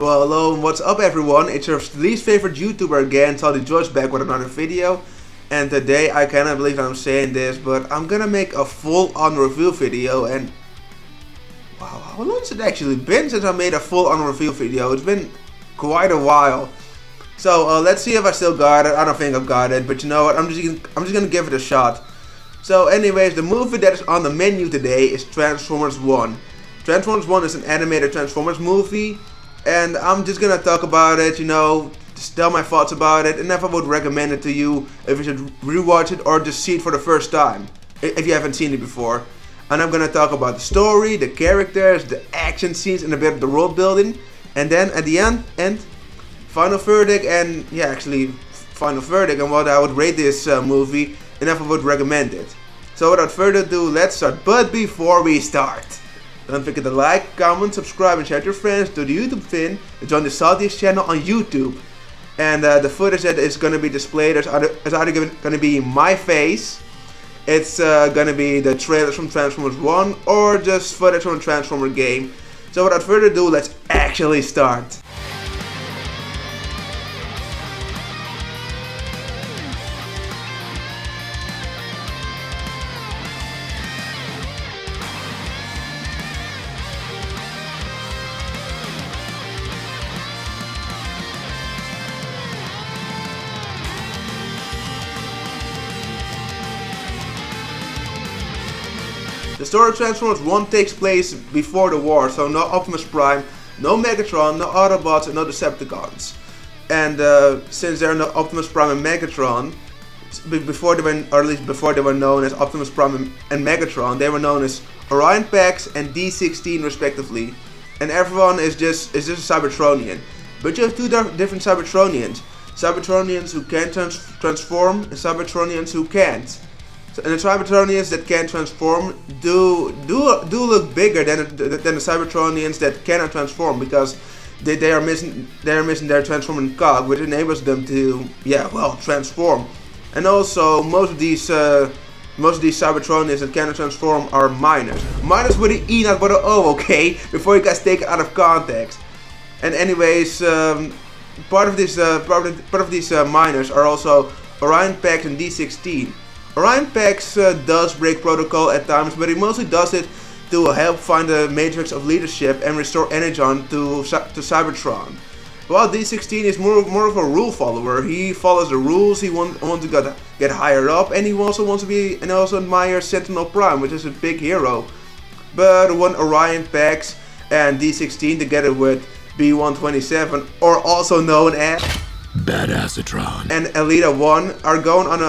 Well, hello and what's up everyone, it's your least favorite YouTuber again, Toddy George, back with another video. And today, I cannot believe I'm saying this, but I'm gonna make a full-on review video. And wow, how long has it actually been since I made a full-on review video? It's been quite a while. So let's see if I still got it. I don't think I've got it, but you know what, I'm just gonna give it a shot. So anyways, the movie that is on the menu today is Transformers 1. Transformers 1 is an animated Transformers movie. And I'm just gonna talk about it, you know, just tell my thoughts about it, and if I would recommend it to you, if you should rewatch it or just see it for the first time, if you haven't seen it before. And I'm gonna talk about the story, the characters, the action scenes, and a bit of the world building. And then at the end, final verdict, and yeah, actually, final verdict on what I would rate this movie, and if I would recommend it. So without further ado, let's start. But before we start, don't forget to like, comment, subscribe, and share to your friends, to the YouTube fin, and join the Saltiest channel on YouTube. And the footage that is going to be displayed is either going to be my face, it's going to be the trailers from Transformers 1, or just footage from a Transformer game. So without further ado, let's actually start. The story of Transformers 1 takes place before the war, so no Optimus Prime, no Megatron, no Autobots, and no Decepticons. And since there are no Optimus Prime and Megatron, before they were, or at least before they were known as Optimus Prime and Megatron, they were known as Orion Pax and D16 respectively. And everyone is just a Cybertronian. But you have two different Cybertronians. Cybertronians who can transform, and Cybertronians who can't. And the Cybertronians that can transform do look bigger than the Cybertronians that cannot transform, because they are missing their transforming cog, which enables them to transform. And also most of these Cybertronians that cannot transform are minors. Minors with an E, not with an O, okay? Before you guys take it out of context. And anyways, part of these minors are also Orion Pax and D16. Orion Pax does break protocol at times, but he mostly does it to help find the matrix of leadership and restore Energon to Cybertron. While D16 is more of a rule follower. He follows the rules, he wants to get higher up, and he also wants to be, and also admires Sentinel Prime, which is a big hero. But when Orion Pax and D16 together with B127, or also known as Badassatron, and Elita 1 are going on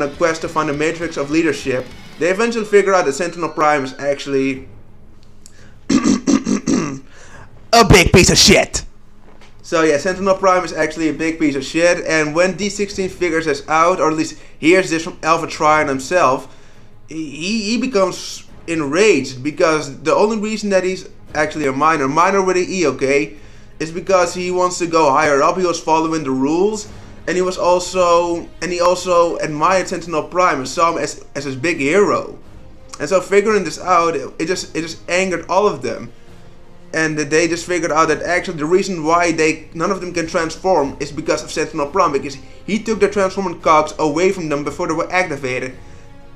a quest to find the matrix of leadership, they eventually figure out that Sentinel Prime is actually a big piece of shit. So yeah, Sentinel Prime is actually a big piece of shit, and when D16 figures this out, or at least hears this from Alpha Trion himself, he becomes enraged, because the only reason that he's actually a minor with an E, okay, is because he wants to go higher up. He was following the rules, and he also admired Sentinel Prime and saw him as his big hero. And so figuring this out, it just angered all of them. And they just figured out that actually the reason why none of them can transform is because of Sentinel Prime, because he took their transforming cogs away from them before they were activated.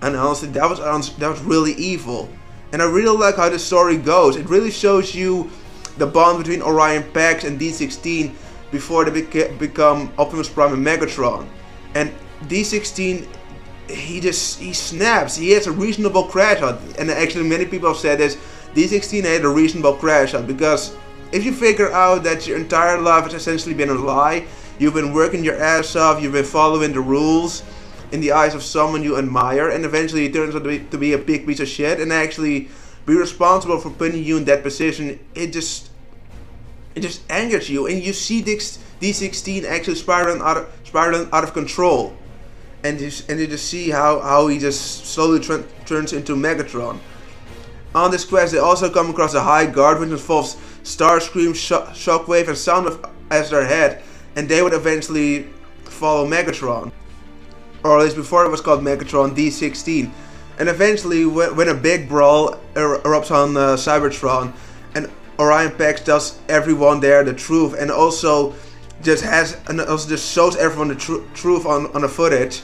And honestly, that was really evil. And I really like how the story goes. It really shows you the bond between Orion Pax and D16 before they become Optimus Prime and Megatron. And D16, he snaps. He has a reasonable crash out. And actually many people have said this, D16 had a reasonable crash out, because if you figure out that your entire life has essentially been a lie, you've been working your ass off, you've been following the rules in the eyes of someone you admire, and eventually it turns out to be a big piece of shit and actually be responsible for putting you in that position, it just angers you, and you see D16 actually spiraling out of control, and you just see how he just slowly turns into Megatron. On this quest, they also come across a High Guard, which involves Starscream, Shockwave, and Soundwave as their head, and they would eventually follow Megatron, or at least before it was called Megatron, D16. And eventually, when a big brawl erupts on Cybertron, and Orion Pax tells everyone there the truth, and also just shows everyone the truth on the footage.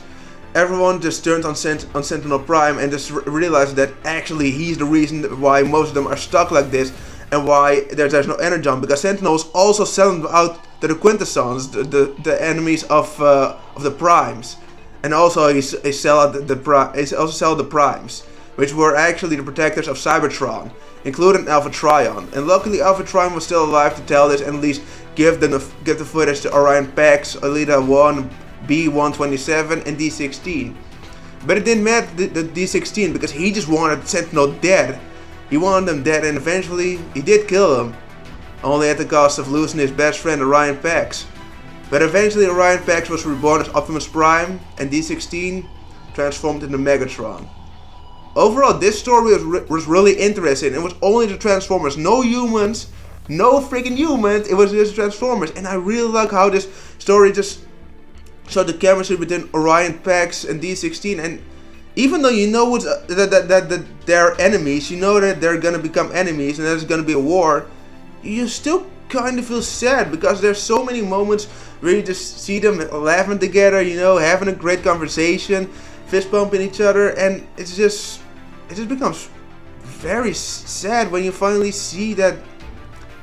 Everyone just turns on Sentinel Prime and just realizes that actually he's the reason why most of them are stuck like this, and why there's no energon, because Sentinel is also selling out to the Quintessons, the enemies of the Primes, and also he sell out the Primes, which were actually the protectors of Cybertron, including Alpha Trion. And luckily Alpha Trion was still alive to tell this and at least give the footage to Orion Pax, Elita 1, B127 and D16. But it didn't matter the D16 because he just wanted Sentinel dead. He wanted them dead, and eventually he did kill him, only at the cost of losing his best friend Orion Pax. But eventually Orion Pax was reborn as Optimus Prime, and D16 transformed into Megatron. Overall, this story was really interesting. It was only the Transformers, no humans, no freaking humans. It was just Transformers, and I really like how this story just showed the chemistry between Orion Pax and D16. And even though you know that they're enemies, you know that they're gonna become enemies, and there's gonna be a war, you still kind of feel sad because there's so many moments where you just see them laughing together, you know, having a great conversation, fist bumping each other, and it just becomes very sad when you finally see that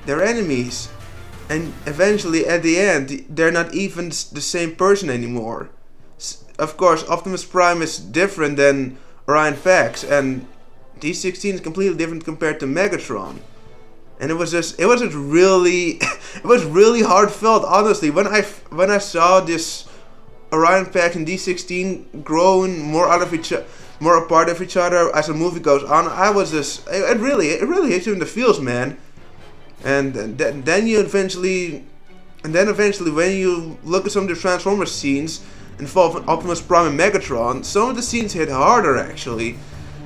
they're enemies, and eventually at the end they're not even the same person anymore. Of course, Optimus Prime is different than Orion Pax, and D16 is completely different compared to Megatron. And it was really it was really heartfelt, honestly, when I saw this Orion Pax and D16 growing more apart of each other as the movie goes on. I was just, it really hits you in the feels, man. And then eventually when you look at some of the Transformers scenes involving Optimus Prime and Megatron, some of the scenes hit harder actually.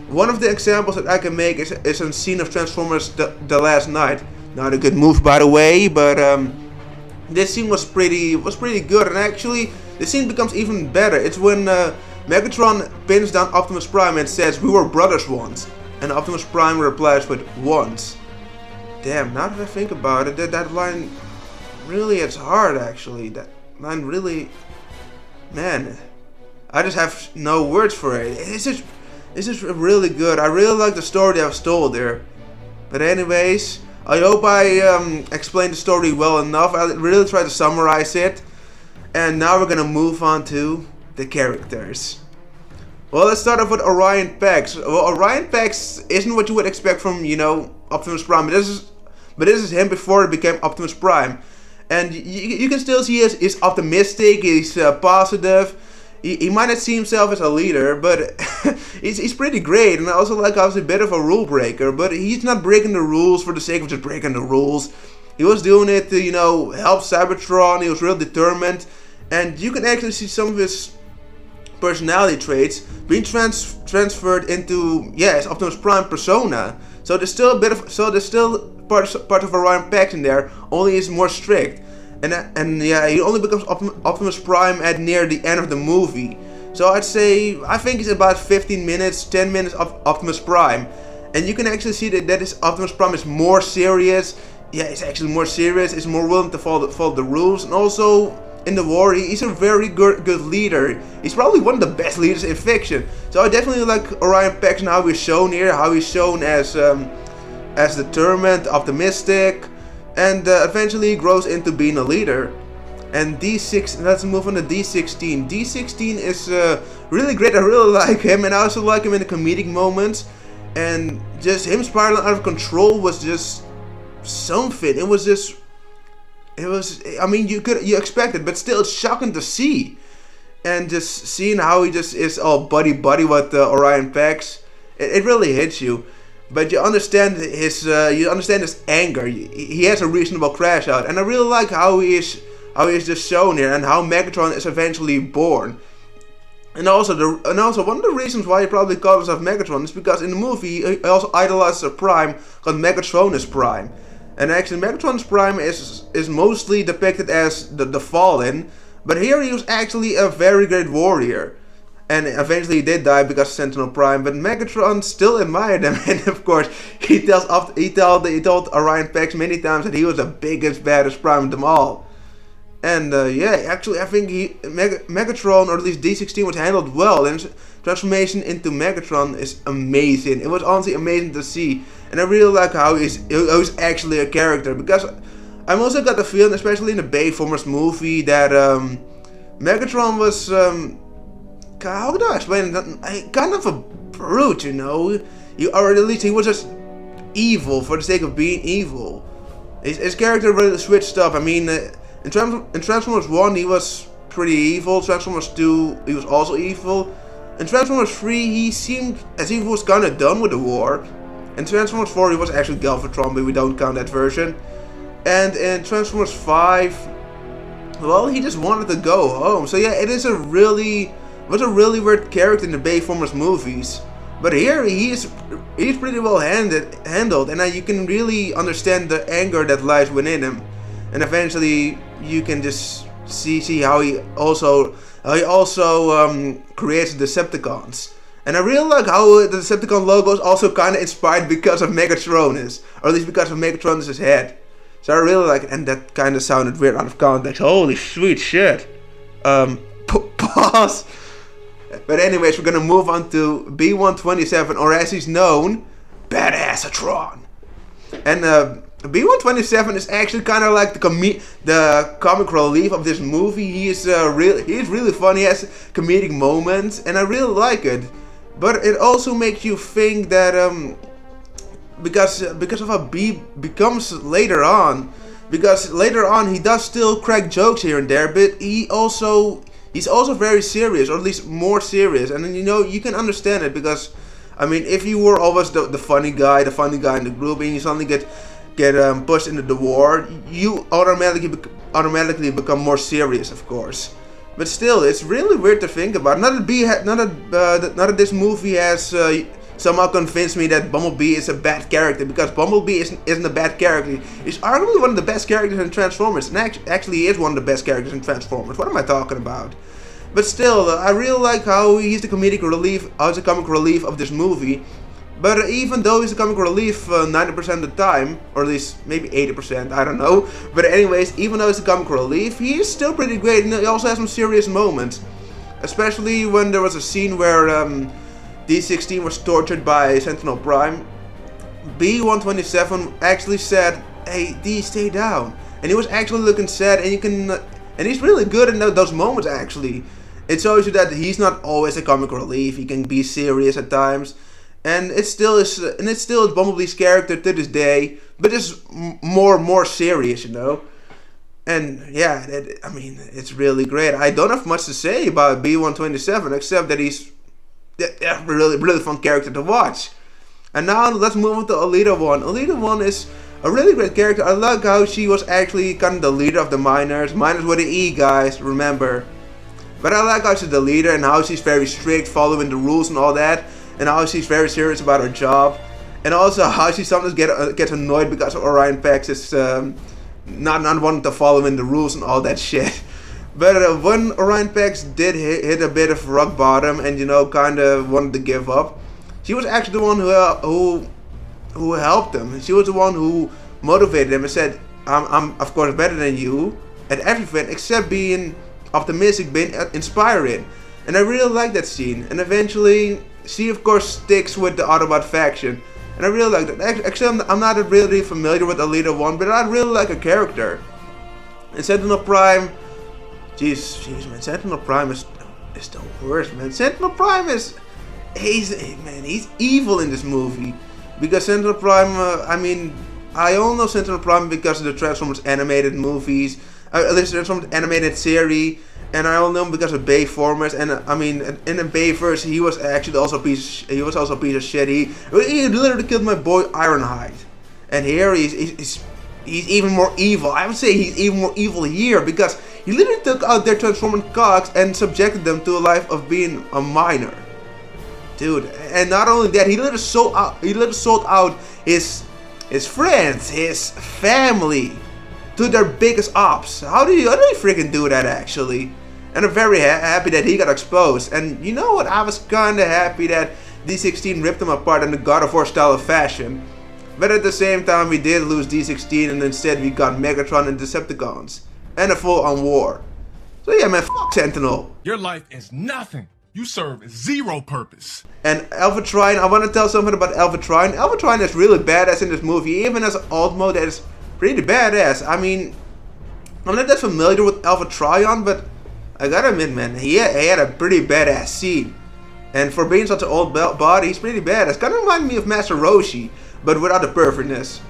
One of the examples that I can make is a scene of Transformers the Last Night. Not a good move, by the way, but this scene was pretty good, and actually the scene becomes even better. It's when Megatron pins down Optimus Prime and says, "We were brothers once," and Optimus Prime replies with "once." Damn, now that I think about it, that line really hits hard actually. That line really, man, I just have no words for it. It's just really good. I really like the story that was told there. But anyways, I hope I explained the story well enough. I really tried to summarize it. And now we're gonna move on to the characters. Well, let's start off with Orion Pax. Well, Orion Pax isn't what you would expect from, you know, Optimus Prime. But this is him before he became Optimus Prime. And you can still see he's optimistic, he's positive. He might not see himself as a leader, but he's pretty great. And I also like how he's a bit of a rule breaker, but he's not breaking the rules for the sake of just breaking the rules. He was doing it to, you know, help Cybertron. He was real determined. And you can actually see some of his personality traits being transferred into, his Optimus Prime persona. So there's still part of Orion Pax in there, only he's more strict. And he only becomes Optimus Prime at near the end of the movie. So I think it's about 10 minutes of Optimus Prime. And you can actually see that this Optimus Prime is more serious. Yeah, he's actually more serious, he's more willing to follow the rules. And also, in the war, he's a very good leader. He's probably one of the best leaders in fiction. So I definitely like Orion Pax and how he's shown here. How he's shown as determined, optimistic, and eventually he grows into being a leader. And let's move on to D16. D16 is really great. I really like him, and I also like him in the comedic moments. And just him spiraling out of control was just something. I mean, you expect it, but still it's shocking to see. And just seeing how he just is all buddy with Orion Pax, it really hits you. But you understand his anger. He has a reasonable crash out, and I really like how he is just shown here, and how Megatron is eventually born. And also one of the reasons why he probably calls himself Megatron is because in the movie he also idolizes a Prime called Megatronus Prime. And actually Megatronus Prime is mostly depicted as the Fallen, but here he was actually a very great warrior. And eventually he did die because of Sentinel Prime, but Megatron still admired him, and of course he told Orion Pax many times that he was the biggest, baddest Prime of them all. And yeah, actually I think Megatron, or at least D16, was handled well, and his transformation into Megatron is amazing. It was honestly amazing to see, and I really like how he's actually a character, because I'm also got the feeling, especially in the Bayformers movie, that Megatron was how could I explain it? Kind of a brute, you know. Or at least he was just evil for the sake of being evil. His character really switched up. I mean, in Transformers 1 he was pretty evil. Transformers 2 he was also evil. In Transformers 3 he seemed as if he was kind of done with the war. In Transformers 4 he was actually Galvatron, but we don't count that version. And in Transformers 5, well, he just wanted to go home. So yeah, it is a really weird character in the Bayformers movies, but here he's pretty well handled, and you can really understand the anger that lies within him, and eventually you can just see how he also creates the Decepticons. And I really like how the Decepticon logo is also kind of inspired because of Megatronus, or at least because of Megatronus' head. So I really like it, and that kind of sounded weird out of context. Holy sweet shit. Pause. But anyways, we're gonna move on to B-127, or as he's known, Badassatron. And B-127 is actually kind of like the comic relief of this movie. He's really funny. He has comedic moments, and I really like it. But it also makes you think that because of how B becomes later on, because later on he does still crack jokes here and there, but he's also very serious, or at least more serious, and you know, you can understand it, because I mean, if you were always the funny guy in the group, and you suddenly get pushed into the war, you automatically become more serious, of course. But still, it's really weird to think about. Not that this movie has somehow convinced me that Bumblebee is a bad character, because Bumblebee isn't a bad character. He's arguably one of the best characters in Transformers, and actually he is one of the best characters in Transformers. What am I talking about? But still, I really like how he's the comic relief of this movie. But even though he's a comic relief 90% of the time, or at least maybe 80%, I don't know. But anyways, even though he's a comic relief, he's still pretty great, and he also has some serious moments. Especially when there was a scene where D16 was tortured by Sentinel Prime. B-127 actually said, "Hey, D, stay down." And he was actually looking sad, and he's really good in those moments, actually. It shows you that he's not always a comic relief. He can be serious at times. And it still is Bumblebee's character to this day, but it's more serious, you know. And yeah, I mean, it's really great. I don't have much to say about B-127 except that he's a really fun character to watch. And now let's move on to Elita 1. Elita 1 is a really great character. I like how she was actually kind of the leader of the miners. Miners with an E, guys, remember. But I like how she's the leader and how she's very strict, following the rules and all that. And how she's very serious about her job. And also how she sometimes gets annoyed because Orion Pax is not wanting to follow in the rules and all that shit. But when Orion Pax did hit a bit of rock bottom and, you know, kind of wanted to give up, she was actually the one who helped him. She was the one who motivated him and said, I'm of course better than you at everything except being optimistic, being inspiring. And I really like that scene. And eventually she of course sticks with the Autobot faction. And I really like that. Actually, I'm not really familiar with Elita 1, but I really like her character. And Sentinel Prime, jeez man, Sentinel Prime is the worst, man. Sentinel Prime he's evil in this movie. Because Sentinel Prime, I mean, I all know Sentinel Prime because of the Transformers animated movies, at least the Transformers animated series, and I all know him because of Bayformers. And I mean, in the Bayverse, he was actually also a piece of shit. He literally killed my boy Ironhide, and here he's even more evil. I would say he's even more evil here because he literally took out their Transformers cogs and subjected them to a life of being a miner. Dude, and not only that, he literally sold out his friends, his family, to their biggest ops. How do you freaking do that, actually? And I'm very happy that he got exposed. And you know what? I was kinda happy that D16 ripped him apart in the God of War style of fashion. But at the same time, we did lose D16 and instead we got Megatron and Decepticons. And a full-on war. So yeah, man, fuck Sentinel. Your life is nothing. You serve zero purpose. And Alpha Trion, I want to tell something about Alpha Trion. Alpha Trion is really badass in this movie, even as alt mode that is pretty badass. I mean, I'm not that familiar with Alpha Trion, but I gotta admit, man, he had a pretty badass scene. And for being such an old body, he's pretty badass. Kinda remind me of Master Roshi, but without the perfectness.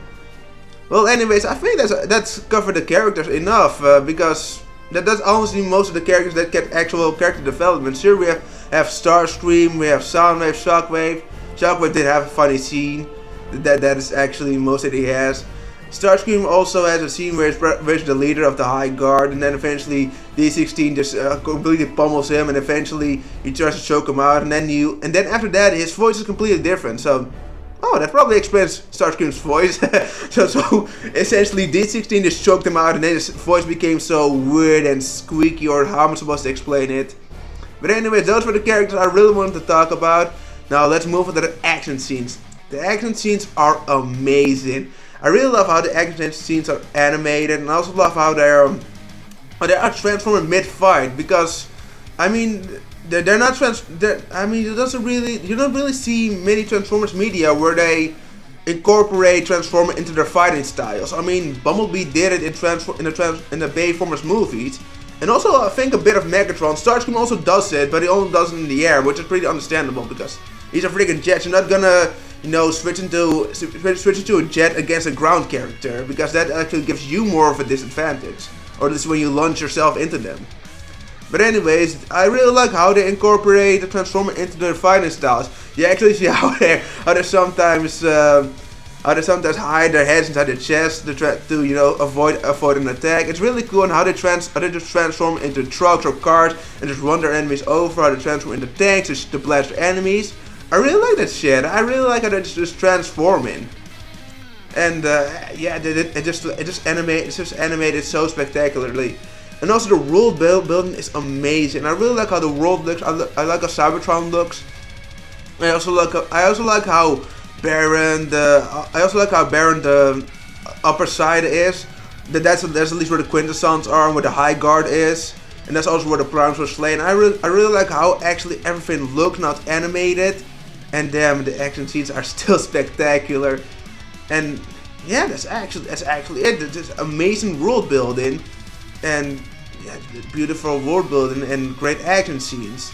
Well, anyways, I think that's covered the characters enough, because that's honestly most of the characters that get actual character development. Sure, we have Starscream, we have Soundwave, Shockwave. Shockwave did have a funny scene. That is actually most that he has. Starscream also has a scene where he's the leader of the High Guard, and then eventually D16 just completely pummels him, and eventually he tries to choke him out, and then after that his voice is completely different. So, oh, that probably explains Starscream's voice. so essentially D16 just choked him out, and then his voice became so weird and squeaky, or how am I supposed to explain it? But anyways, those were the characters I really wanted to talk about. Now let's move on to the action scenes. The action scenes are amazing. I really love how the action scenes are animated, and I also love how they are transforming mid-fight, because I mean they're not I mean you don't really see many Transformers media where they incorporate Transformers into their fighting styles. I mean, Bumblebee did it in the Bayformers movies, and also I think a bit of Megatron. Starscream also does it, but he only does it in the air, which is pretty understandable because he's a freaking jet. You're not gonna switch into a jet against a ground character, because that actually gives you more of a disadvantage, or at least when you launch yourself into them. But anyways, I really like how they incorporate the Transformer into their fighting styles. You actually see how they sometimes hide their heads inside their chest to try to avoid an attack. It's really cool how they just transform into trucks or cars and just run their enemies over. How they transform into tanks to blast their enemies. I really like that shit. I really like how they're just transforming. And yeah, it's just animated so spectacularly. And also the world building is amazing. I really like how the world looks. I like how Cybertron looks. I also like how Baron the upper side is. That's at least where the Quintessons are and where the High Guard is. And that's also where the Primes were slain. I really like how actually everything looks, not animated. And damn, the action scenes are still spectacular. And yeah, that's actually it. There's amazing world building, and yeah, beautiful world building and great action scenes.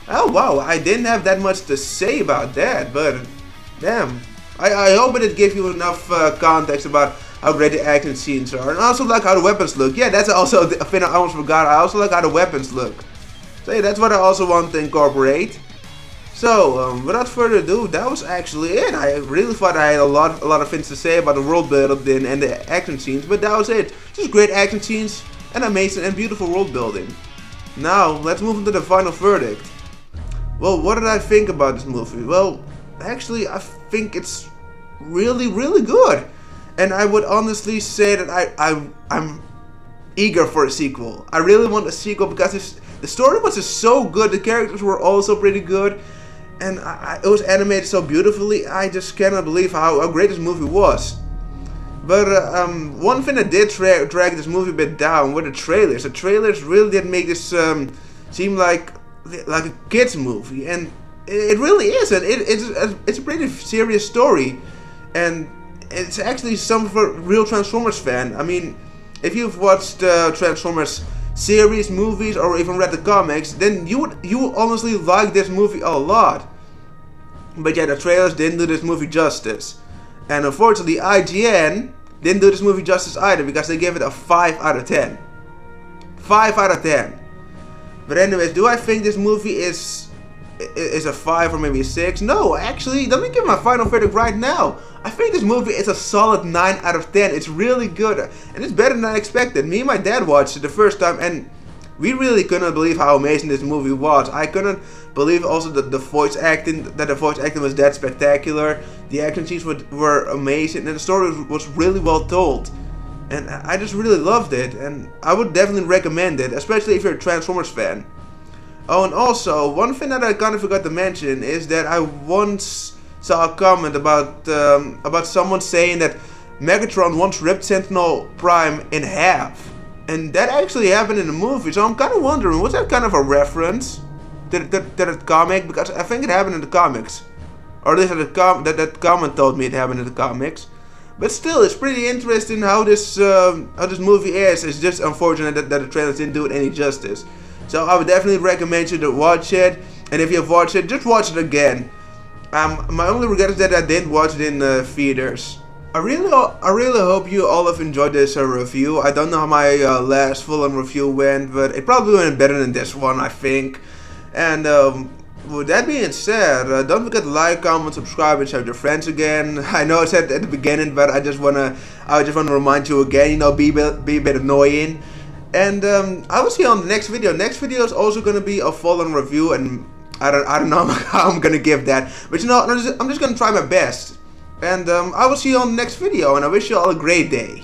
Oh wow, I didn't have that much to say about that, but damn, I hope it gave you enough context about how great the action scenes are. And I also like how the weapons look. Yeah, that's also a thing I almost forgot. I also like how the weapons look. So yeah, that's what I also want to incorporate. So, without further ado, that was actually it. I really thought I had a lot of things to say about the world building and the action scenes, but that was it. Just great action scenes and amazing and beautiful world building. Now, let's move into the final verdict. Well, what did I think about this movie? Well, actually, I think it's really, really good. And I would honestly say that I'm eager for a sequel. I really want a sequel because the story was just so good. The characters were also pretty good. And it was animated so beautifully. I just cannot believe how great this movie was. But one thing that did drag this movie a bit down were the trailers. The trailers really did make this seem like a kids movie, and it really isn't. It's a pretty serious story, and it's actually something for a real Transformers fan. I mean, if you've watched Transformers series, movies, or even read the comics, then you would honestly like this movie a lot. But yeah, the trailers didn't do this movie justice. And unfortunately, IGN didn't do this movie justice either, because they gave it a 5 out of 10. 5 out of 10. But anyways, do I think this movie is a 5 or maybe a 6? No, actually, let me give my final verdict right now. I think this movie is a solid 9 out of 10. It's really good, and it's better than I expected. Me and my dad watched it the first time, and we really couldn't believe how amazing this movie was. I couldn't believe also that the voice acting was that spectacular. The action scenes were amazing, and the story was really well told. and I just really loved it, and I would definitely recommend it, especially if you're a Transformers fan. Oh, and also, one thing that I kind of forgot to mention is that I once saw a comment about someone saying that Megatron once ripped Sentinel Prime in half. And that actually happened in the movie, so I'm kind of wondering, was that kind of a reference to that comic? Because I think it happened in the comics. Or at least that comment told me it happened in the comics. But still, it's pretty interesting how this movie is. It's just unfortunate that the trailers didn't do it any justice. So I would definitely recommend you to watch it. And if you've watched it, just watch it again. My only regret is that I didn't watch it in theaters. I really hope you all have enjoyed this review. I don't know how my last full-on review went, but it probably went better than this one, I think. And with that being said, don't forget to like, comment, subscribe, and share with your friends again. I know I said at the beginning, but I just wanna remind you again. You know, be a bit annoying. And I will see you on the next video. Next video is also gonna be a full-on review, and I don't know how I'm gonna give that, but you know, I'm just gonna try my best. And I will see you on the next video, and I wish you all a great day.